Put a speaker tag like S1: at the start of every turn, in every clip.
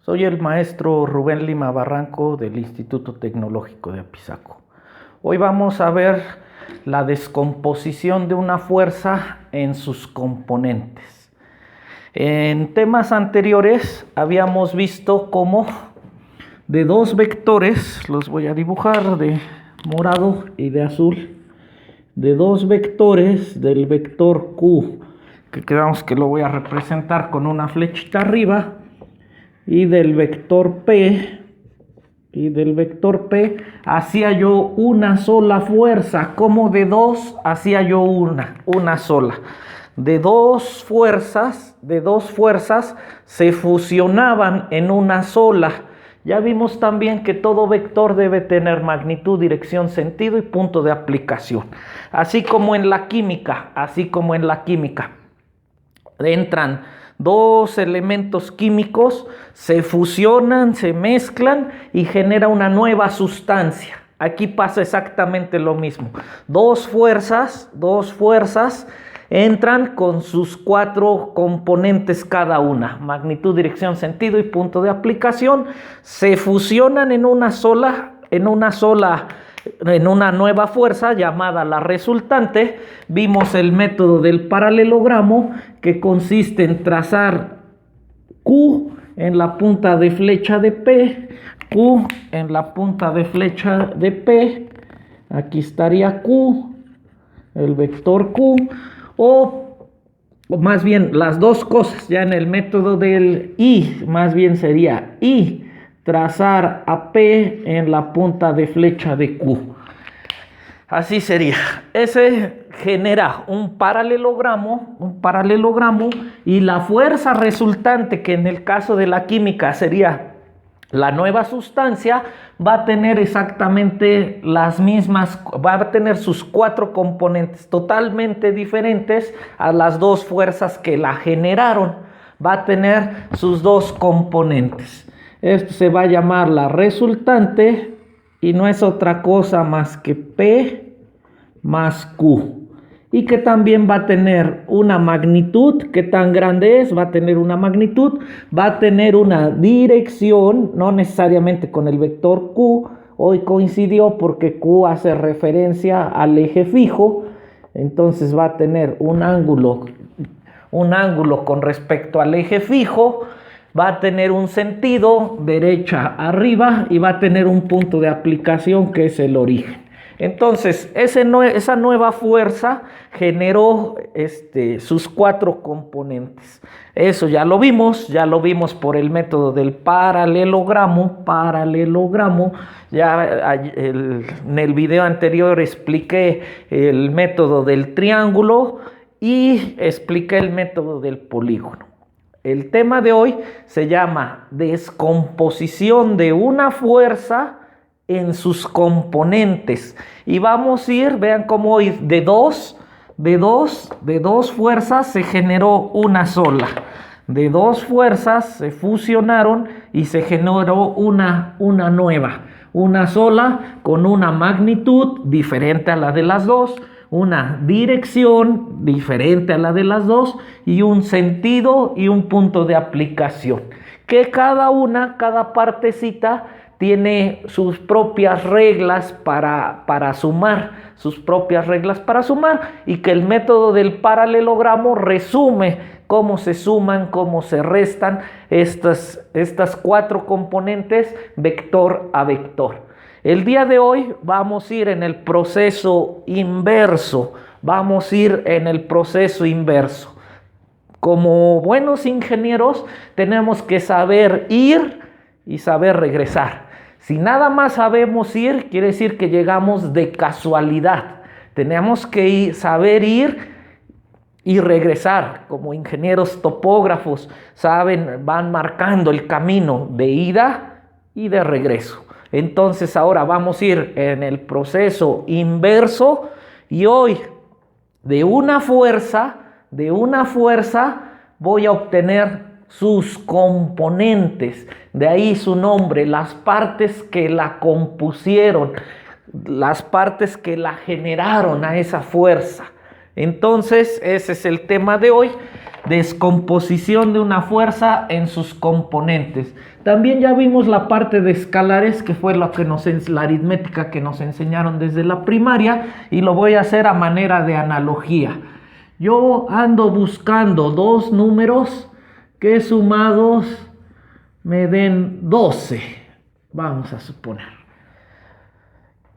S1: Soy el maestro Rubén Lima Barranco del Instituto Tecnológico de Apizaco. Hoy vamos a ver la descomposición de una fuerza en sus componentes. En temas anteriores habíamos visto cómo de dos vectores, los voy a dibujar de morado y de azul, de dos vectores del vector Q, que quedamos que lo voy a representar con una flechita arriba, y del vector P, hacía yo una sola fuerza. Como de dos hacía yo una sola. De dos fuerzas se fusionaban en una sola. Ya vimos también que todo vector debe tener magnitud, dirección, sentido y punto de aplicación. Así como en la química, entran dos elementos químicos, se fusionan, se mezclan y genera una nueva sustancia. Aquí pasa exactamente lo mismo. Dos fuerzas entran con sus cuatro componentes cada una: magnitud, dirección, sentido y punto de aplicación. Se fusionan en una nueva fuerza llamada la resultante. Vimos el método del paralelogramo, que consiste en trazar Q en la punta de flecha de P, Q en la punta de flecha de P. Aquí estaría Q, el vector Q, o más bien las dos cosas. Ya en el método del I, más bien sería I, trazar a P en la punta de flecha de Q. Así sería. Ese genera un paralelogramo, y la fuerza resultante, que en el caso de la química sería la nueva sustancia, va a tener exactamente las mismas, va a tener sus cuatro componentes totalmente diferentes a las dos fuerzas que la generaron. Va a tener sus dos componentes. Esto se va a llamar la resultante y no es otra cosa más que P más Q. Y que también va a tener una magnitud. ¿Qué tan grande es? Va a tener una magnitud, va a tener una dirección, no necesariamente con el vector Q. Hoy coincidió porque Q hace referencia al eje fijo, entonces va a tener un ángulo con respecto al eje fijo. Va a tener un sentido derecha arriba y va a tener un punto de aplicación que es el origen. Entonces, esa nueva fuerza generó sus cuatro componentes. Eso ya lo vimos por el método del paralelogramo. En el video anterior expliqué el método del triángulo y expliqué el método del polígono. El tema de hoy se llama descomposición de una fuerza en sus componentes. Y vamos a ir, vean cómo hoy de dos fuerzas se generó una sola. De dos fuerzas se fusionaron y se generó una nueva. Una sola con una magnitud diferente a la de las dos, una dirección diferente a la de las dos y un sentido y un punto de aplicación. Que cada partecita tiene sus propias reglas para sumar, y que el método del paralelogramo resume cómo se suman, cómo se restan estas cuatro componentes vector a vector. El día de hoy vamos a ir en el proceso inverso. Como buenos ingenieros tenemos que saber ir y saber regresar. Si nada más sabemos ir, quiere decir que llegamos de casualidad. Tenemos que saber ir y regresar. Como ingenieros topógrafos van marcando el camino de ida y de regreso. Entonces ahora vamos a ir en el proceso inverso, y hoy de una fuerza voy a obtener sus componentes. De ahí su nombre, las partes que la compusieron, las partes que la generaron a esa fuerza. Entonces ese es el tema de hoy. descomposición de una fuerza en sus componentes. También ya vimos la parte de escalares, que fue lo que la aritmética que nos enseñaron desde la primaria, y lo voy a hacer a manera de analogía. Yo ando buscando dos números que sumados me den 12, vamos a suponer.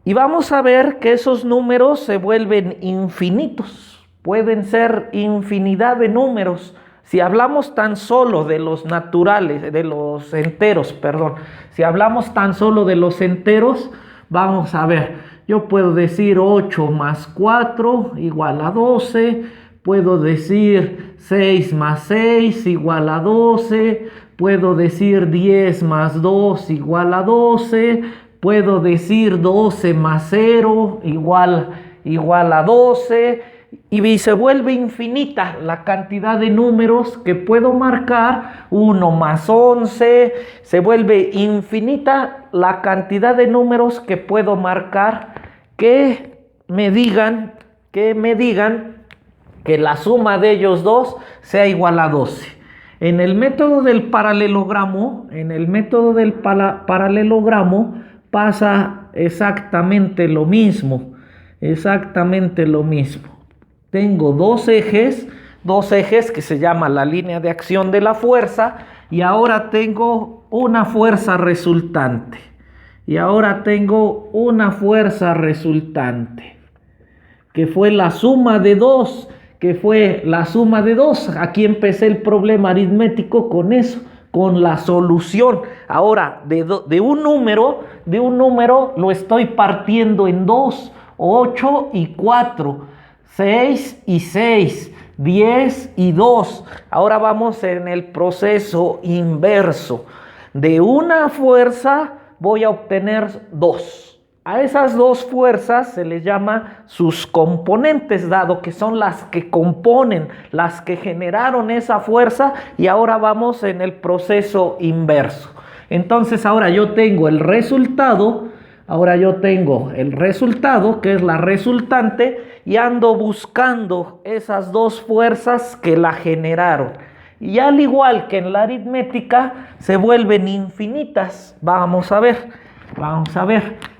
S1: Y vamos a ver que esos números se vuelven infinitos. Pueden ser infinidad de números. Si hablamos tan solo de los naturales, de los enteros, perdón. Si hablamos tan solo de los enteros, vamos a ver. Yo puedo decir 8 más 4 igual a 12. Puedo decir 6 más 6 igual a 12. Puedo decir 10 más 2 igual a 12. Puedo decir 12 más 0 igual a 12. Y se vuelve infinita la cantidad de números que puedo marcar. 1 más 11. Se vuelve infinita la cantidad de números que puedo marcar que me digan que la suma de ellos dos sea igual a 12. En el método del paralelogramo, pasa exactamente lo mismo. Tengo dos ejes que se llama la línea de acción de la fuerza, y ahora tengo una fuerza resultante. Que fue la suma de dos. Aquí empecé el problema aritmético con eso, con la solución. Ahora, de un número lo estoy partiendo en dos. 8 y 4, 6 y 6, 10 y 2. Ahora vamos en el proceso inverso. De una fuerza voy a obtener dos. A esas dos fuerzas se les llama sus componentes, dado que son las que componen, las que generaron esa fuerza, y ahora vamos en el proceso inverso. Entonces ahora yo tengo el resultado, que es la resultante, y ando buscando esas dos fuerzas que la generaron. Y al igual que en la aritmética, se vuelven infinitas. Vamos a ver.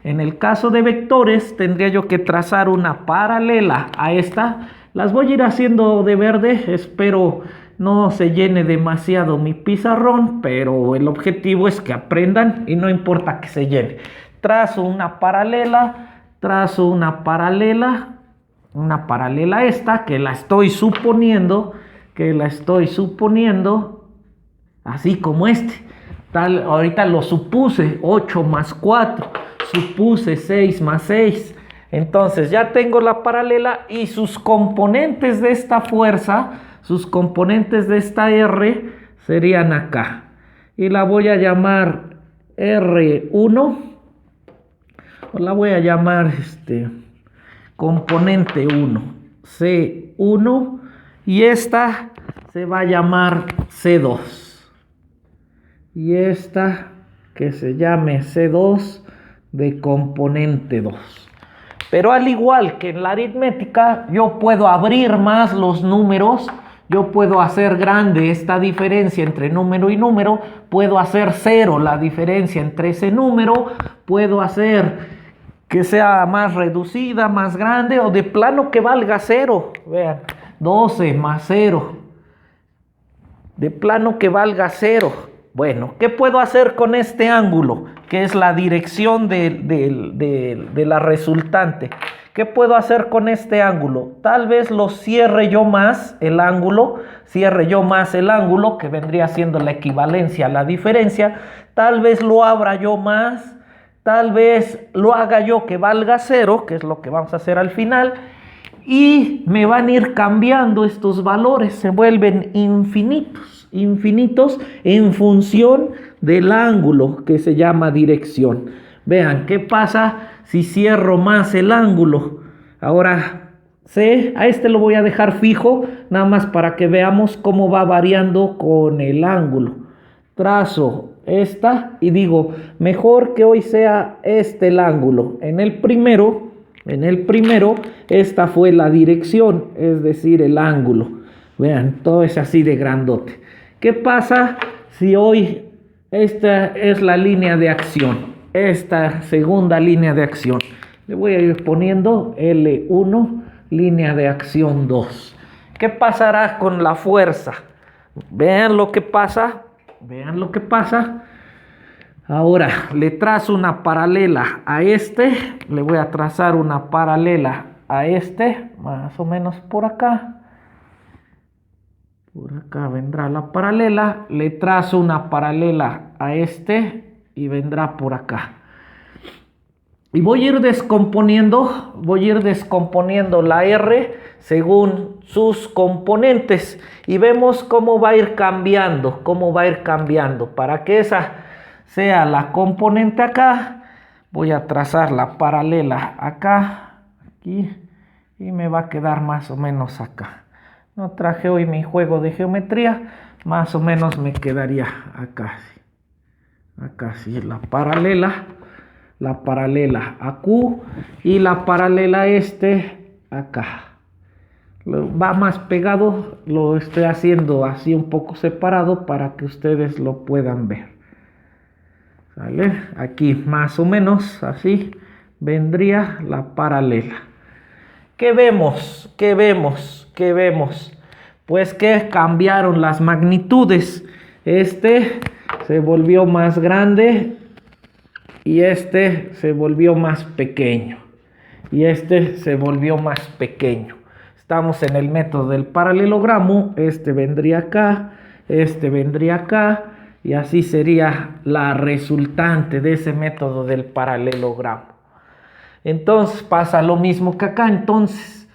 S1: En el caso de vectores, tendría yo que trazar una paralela a esta. Las voy a ir haciendo de verde. Espero no se llene demasiado mi pizarrón, pero el objetivo es que aprendan y no importa que se llene. Trazo una paralela esta, que la estoy suponiendo, así como ahorita lo supuse, 8 más 4, supuse 6 más 6. Entonces ya tengo la paralela y sus componentes de esta fuerza, R, serían acá. Y la voy a llamar R1, o la voy a llamar componente 1, C1, y esta se va a llamar C2. Y esta que se llame C2 de componente 2. Pero al igual que en la aritmética, yo puedo abrir más los números, yo puedo hacer grande esta diferencia entre número y número, puedo hacer 0 la diferencia entre ese número, puedo hacer que sea más reducida, más grande, o de plano que valga 0. Vean, 12 más 0. De plano que valga 0. Bueno, ¿qué puedo hacer con este ángulo? Que es la dirección de la resultante. ¿Qué puedo hacer con este ángulo? Tal vez lo cierre yo más el ángulo, que vendría siendo la equivalencia a la diferencia. Tal vez lo abra yo más, tal vez lo haga yo que valga 0, que es lo que vamos a hacer al final. Y me van a ir cambiando estos valores, se vuelven infinitos en función del ángulo que se llama dirección. Vean, ¿qué pasa si cierro más el ángulo? Ahora, a este lo voy a dejar fijo, nada más para que veamos cómo va variando con el ángulo. Trazo esta y digo, mejor que hoy sea el ángulo. En el primero, esta fue la dirección, es decir, el ángulo. Vean, todo es así de grandote. ¿Qué pasa si hoy esta es la línea de acción? Esta segunda línea de acción. Le voy a ir poniendo L1, línea de acción 2. ¿Qué pasará con la fuerza? Vean lo que pasa. Vean lo que pasa. Ahora le trazo una paralela a este. Le voy a trazar una paralela a este. Más o menos por acá. Por acá vendrá la paralela. Le trazo una paralela a este. Y vendrá por acá. Y voy a ir descomponiendo la R según sus componentes. Y vemos cómo va a ir cambiando. Para que esa sea la componente acá, voy a trazar la paralela acá, aquí, y me va a quedar más o menos acá. No traje hoy mi juego de geometría, más o menos me quedaría acá. Acá sí, la paralela a Q y la paralela a este acá. Va más pegado, lo estoy haciendo así un poco separado para que ustedes lo puedan ver. ¿Vale? Aquí más o menos así vendría la paralela. ¿Qué vemos? Pues que cambiaron las magnitudes. Este se volvió más grande y este se volvió más pequeño. Estamos en el método del paralelogramo. Este vendría acá, y así sería la resultante de ese método del paralelogramo. Entonces pasa lo mismo que acá. Entonces,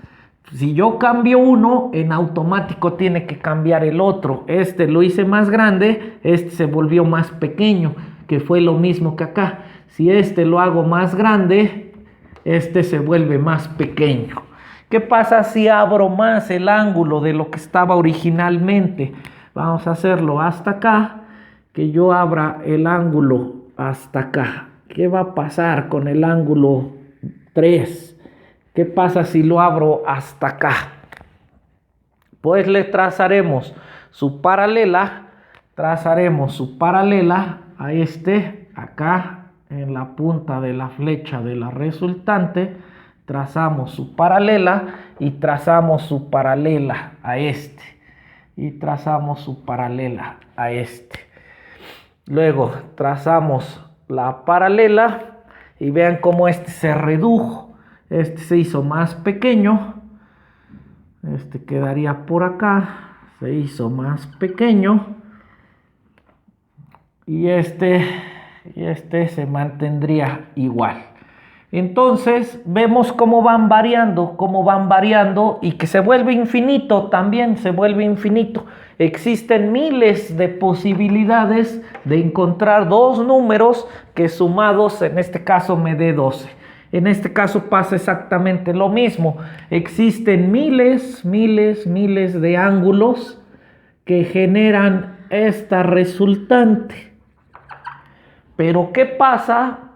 S1: si yo cambio uno, en automático tiene que cambiar el otro. Este lo hice más grande, este se volvió más pequeño, que fue lo mismo que acá. Si este lo hago más grande, este se vuelve más pequeño. ¿Qué pasa si abro más el ángulo de lo que estaba originalmente? Vamos a hacerlo hasta acá. Que yo abra el ángulo hasta acá. ¿Qué va a pasar con el ángulo 3? ¿Qué pasa si lo abro hasta acá? Pues le trazaremos su paralela a este acá en la punta de la flecha de la resultante. Trazamos su paralela y trazamos su paralela a este. Luego trazamos la paralela y vean cómo este se redujo. Este se hizo más pequeño. Este quedaría por acá. Se hizo más pequeño. Y este se mantendría igual. Entonces vemos cómo van variando y que se vuelve infinito también, Existen miles de posibilidades de encontrar dos números que sumados en este caso me dé 12. En este caso pasa exactamente lo mismo. Existen miles de ángulos que generan esta resultante. Pero ¿qué pasa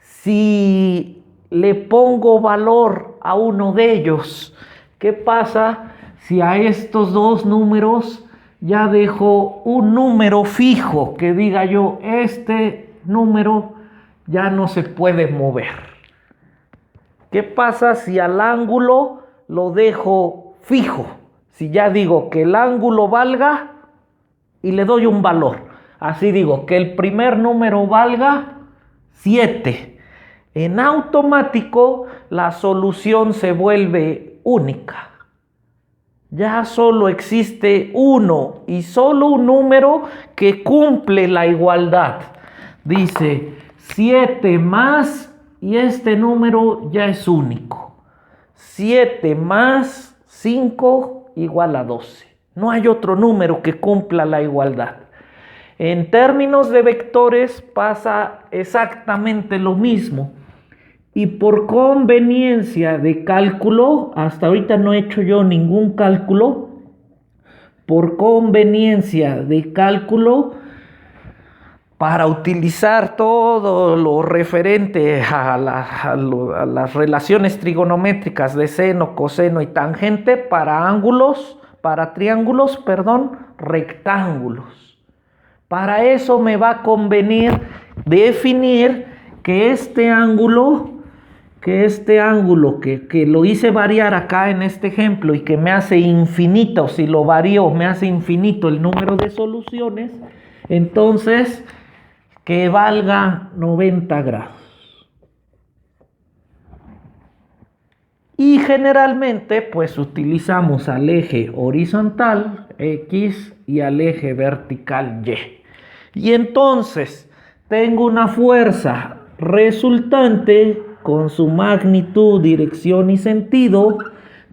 S1: si le pongo valor a uno de ellos? ¿Qué pasa si a estos dos números ya dejo un número fijo? Que diga yo, este número ya no se puede mover. ¿Qué pasa si al ángulo lo dejo fijo? Si ya digo que el ángulo valga y le doy un valor. Así digo, que el primer número valga 7. En automático la solución se vuelve única. Ya solo existe uno y solo un número que cumple la igualdad. Dice 7 más y este número ya es único. 7 más 5 igual a 12. No hay otro número que cumpla la igualdad. En términos de vectores pasa exactamente lo mismo. Y por conveniencia de cálculo, hasta ahorita no he hecho yo ningún cálculo. Por conveniencia de cálculo, para utilizar todo lo referente a las relaciones trigonométricas de seno, coseno y tangente para triángulos, rectángulos. Para eso me va a convenir definir que este ángulo que lo hice variar acá en este ejemplo y que me hace infinito, si lo varío me hace infinito el número de soluciones, entonces que valga 90 grados. Y generalmente pues utilizamos al eje horizontal X y al eje vertical Y. Y entonces tengo una fuerza resultante con su magnitud, dirección y sentido.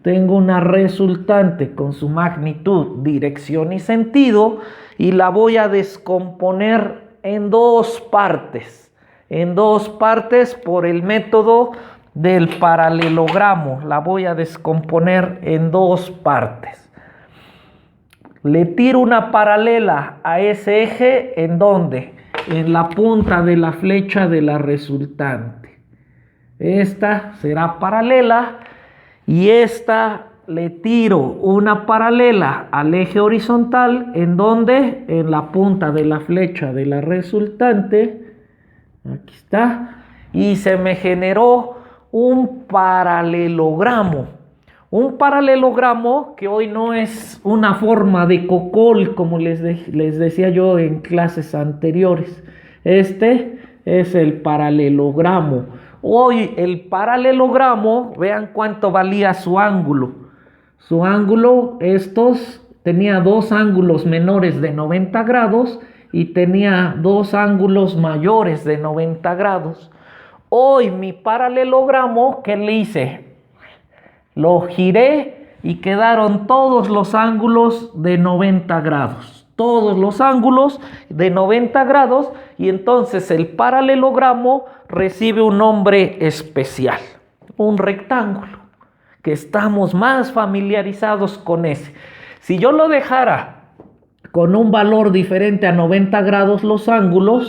S1: Tengo una resultante con su magnitud, dirección y sentido, y la voy a descomponer en dos partes por el método del paralelogramo. La voy a descomponer en dos partes. Le tiro una paralela a ese eje, ¿en dónde? En la punta de la flecha de la resultante. Esta será paralela y esta le tiro una paralela al eje horizontal, ¿en dónde? En la punta de la flecha de la resultante. Aquí está. Y se me generó un paralelogramo. Un paralelogramo que hoy no es una forma de cocol, como les decía yo en clases anteriores. Este es el paralelogramo. Hoy el paralelogramo, vean cuánto valía su ángulo. Su ángulo, tenía dos ángulos menores de 90 grados y tenía dos ángulos mayores de 90 grados. Hoy mi paralelogramo, ¿qué le hice? Lo giré y quedaron todos los ángulos de 90 grados. Todos los ángulos de 90 grados, y entonces el paralelogramo recibe un nombre especial, un rectángulo, que estamos más familiarizados con ese. Si yo lo dejara con un valor diferente a 90 grados los ángulos,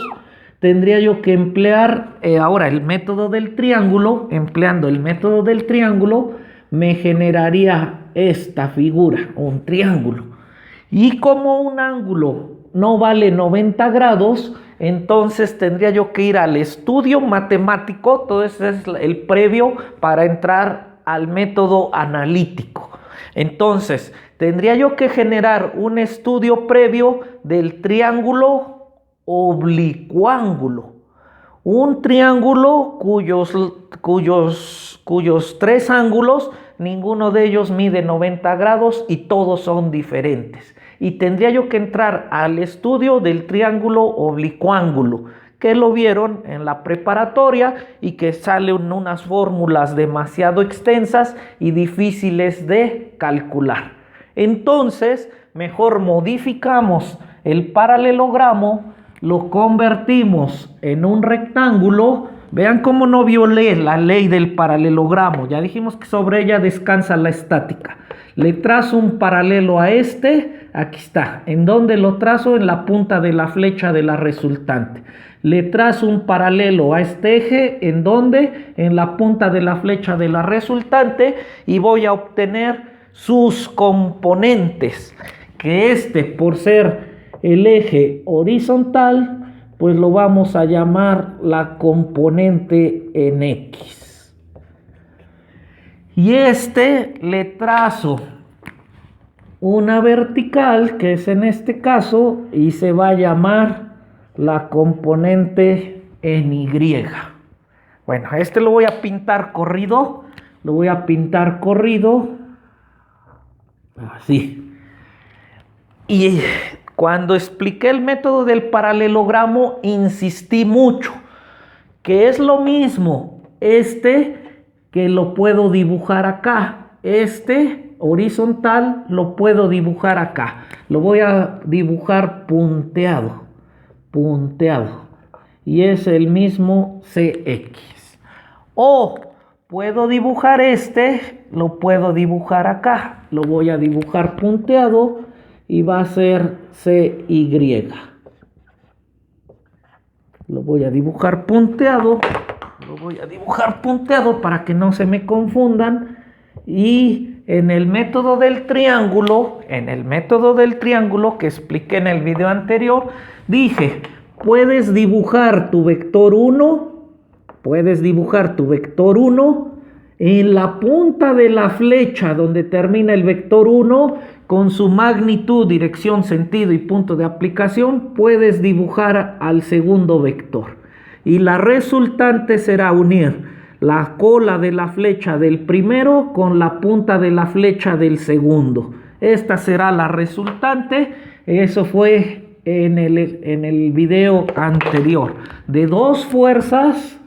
S1: tendría yo que emplear ahora el método del triángulo. Empleando el método del triángulo me generaría esta figura, un triángulo. Y como un ángulo no vale 90 grados, entonces tendría yo que ir al estudio matemático. Todo eso es el previo para entrar al método analítico. Entonces tendría yo que generar un estudio previo del triángulo oblicuángulo. Un triángulo cuyos tres ángulos, ninguno de ellos mide 90 grados y todos son diferentes. Y tendría yo que entrar al estudio del triángulo oblicuángulo, que lo vieron en la preparatoria y que salen unas fórmulas demasiado extensas y difíciles de calcular. Entonces, mejor modificamos el paralelogramo, lo convertimos en un rectángulo. Vean cómo no violé la ley del paralelogramo. Ya dijimos que sobre ella descansa la estática. Le trazo un paralelo a este. Aquí está. ¿En dónde lo trazo? En la punta de la flecha de la resultante. Le trazo un paralelo a este eje. ¿En dónde? En la punta de la flecha de la resultante. Y voy a obtener sus componentes. Que por ser el eje horizontal, pues lo vamos a llamar la componente en X. Y le trazo una vertical, que es en este caso, y se va a llamar la componente en Y. Bueno, lo voy a pintar corrido. Así. Y cuando expliqué el método del paralelogramo, insistí mucho, que es lo mismo que lo puedo dibujar acá. Horizontal lo puedo dibujar acá. Lo voy a dibujar punteado. Y es el mismo CX. O puedo dibujar lo puedo dibujar acá. Lo voy a dibujar punteado y va a ser CY. Lo voy a dibujar punteado. Para que no se me confundan. Y en el método del triángulo, que expliqué en el video anterior, dije, puedes dibujar tu vector 1, en la punta de la flecha donde termina el vector 1, con su magnitud, dirección, sentido y punto de aplicación, puedes dibujar al segundo vector. Y la resultante será unir la cola de la flecha del primero con la punta de la flecha del segundo. Esta será la resultante. Eso fue en el video anterior. De dos fuerzas,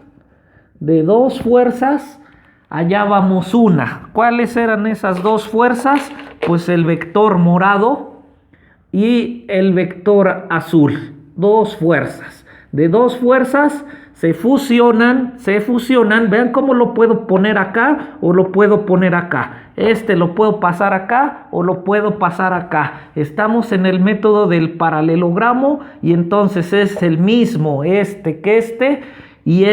S1: hallábamos una. ¿Cuáles eran esas dos fuerzas? Pues el vector morado y el vector azul. Dos fuerzas. De dos fuerzas se fusionan. Vean cómo lo puedo poner acá o lo puedo poner acá. Lo puedo pasar acá o lo puedo pasar acá. Estamos en el método del paralelogramo y entonces es el mismo que este y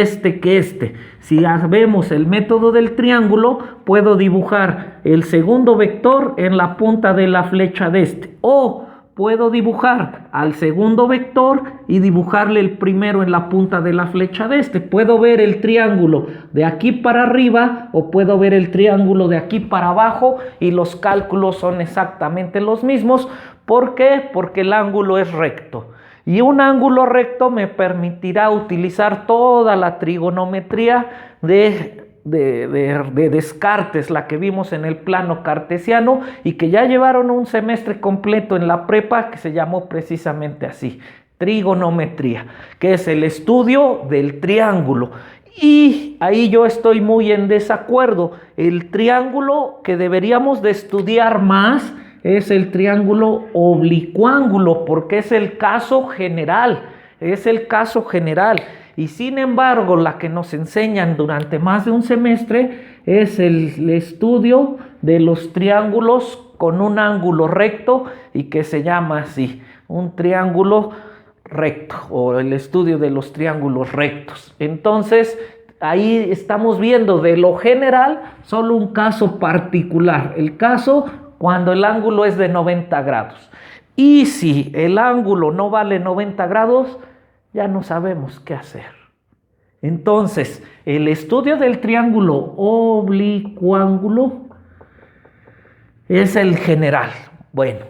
S1: que este. Si vemos el método del triángulo, puedo dibujar el segundo vector en la punta de la flecha de este. O puedo dibujar al segundo vector y dibujarle el primero en la punta de la flecha de este. Puedo ver el triángulo de aquí para arriba o puedo ver el triángulo de aquí para abajo y los cálculos son exactamente los mismos. ¿Por qué? Porque el ángulo es recto. Y un ángulo recto me permitirá utilizar toda la trigonometría de Descartes, la que vimos en el plano cartesiano y que ya llevaron un semestre completo en la prepa, que se llamó precisamente así, trigonometría, que es el estudio del triángulo. Y ahí yo estoy muy en desacuerdo. El triángulo que deberíamos de estudiar más es el triángulo oblicuángulo, porque es el caso general, y sin embargo la que nos enseñan durante más de un semestre es el estudio de los triángulos con un ángulo recto y que se llama así, un triángulo recto o el estudio de los triángulos rectos. Entonces ahí estamos viendo de lo general solo un caso particular, el caso cuando el ángulo es de 90 grados. Y si el ángulo no vale 90 grados, ya no sabemos qué hacer. Entonces, el estudio del triángulo oblicuángulo es el general. Bueno,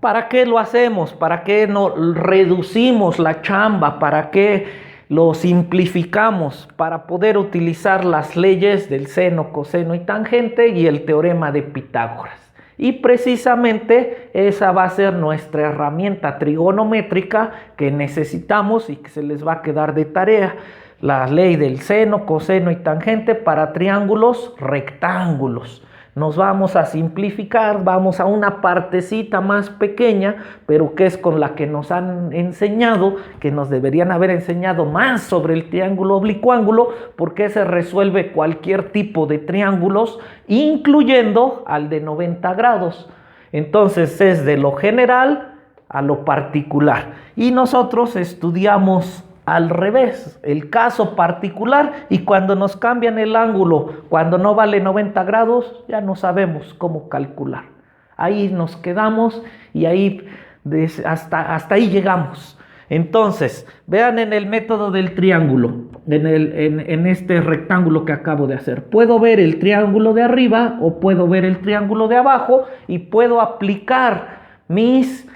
S1: ¿para qué lo hacemos? ¿Para qué no reducimos la chamba? ¿Para qué lo simplificamos? Para poder utilizar las leyes del seno, coseno y tangente y el teorema de Pitágoras. Y precisamente esa va a ser nuestra herramienta trigonométrica que necesitamos y que se les va a quedar de tarea. La ley del seno, coseno y tangente para triángulos rectángulos. Nos vamos a simplificar, vamos a una partecita más pequeña, pero que es con la que nos han enseñado, que nos deberían haber enseñado más sobre el triángulo oblicuángulo, porque se resuelve cualquier tipo de triángulos, incluyendo al de 90 grados. Entonces es de lo general a lo particular. Y nosotros estudiamos al revés, el caso particular, y cuando nos cambian el ángulo, cuando no vale 90 grados, ya no sabemos cómo calcular. Ahí nos quedamos y ahí hasta ahí llegamos. Entonces, vean en el método del triángulo, en este rectángulo que acabo de hacer. Puedo ver el triángulo de arriba o puedo ver el triángulo de abajo y puedo aplicar mis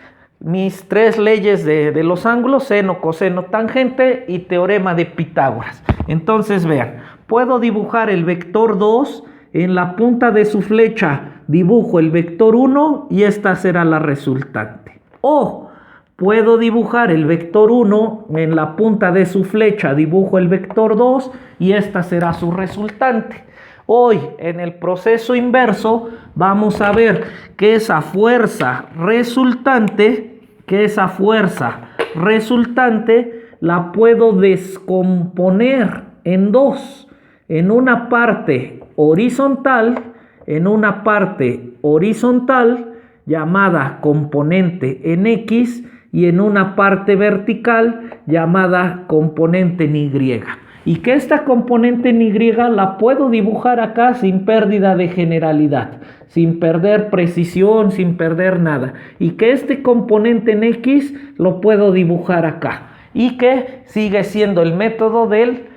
S1: tres leyes de los ángulos, seno, coseno, tangente y teorema de Pitágoras. Entonces vean, puedo dibujar el vector 2, en la punta de su flecha dibujo el vector 1 y esta será la resultante. O puedo dibujar el vector 1, en la punta de su flecha dibujo el vector 2 y esta será su resultante. Hoy, en el proceso inverso, vamos a ver que esa fuerza resultante la puedo descomponer en dos, en una parte horizontal llamada componente en X y en una parte vertical llamada componente en Y. Y que esta componente en Y la puedo dibujar acá sin pérdida de generalidad, sin perder precisión, sin perder nada. Y que este componente en X lo puedo dibujar acá. Y que sigue siendo el método del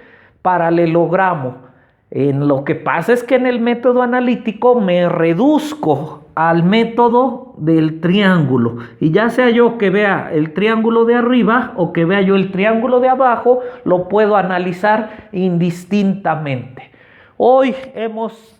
S1: paralelogramo. Lo que pasa es que en el método analítico me reduzco al método del triángulo, y ya sea yo que vea el triángulo de arriba o que vea yo el triángulo de abajo, lo puedo analizar indistintamente. Hoy hemos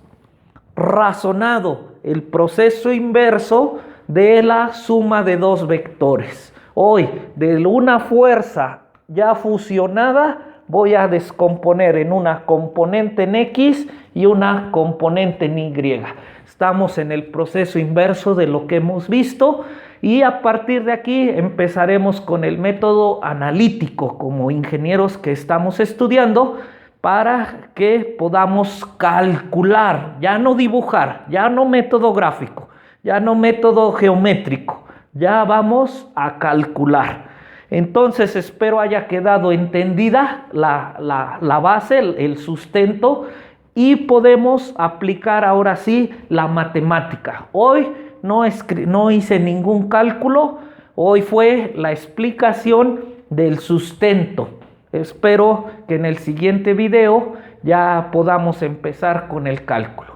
S1: razonado el proceso inverso de la suma de dos vectores. Hoy, de una fuerza ya fusionada, voy a descomponer en una componente en X y una componente en Y. Estamos en el proceso inverso de lo que hemos visto, y a partir de aquí empezaremos con el método analítico como ingenieros que estamos estudiando, para que podamos calcular, ya no dibujar, ya no método gráfico, ya no método geométrico, ya vamos a calcular. Entonces espero haya quedado entendida la base, el sustento, y podemos aplicar ahora sí la matemática. Hoy no hice ningún cálculo, hoy fue la explicación del sustento. Espero que en el siguiente video ya podamos empezar con el cálculo.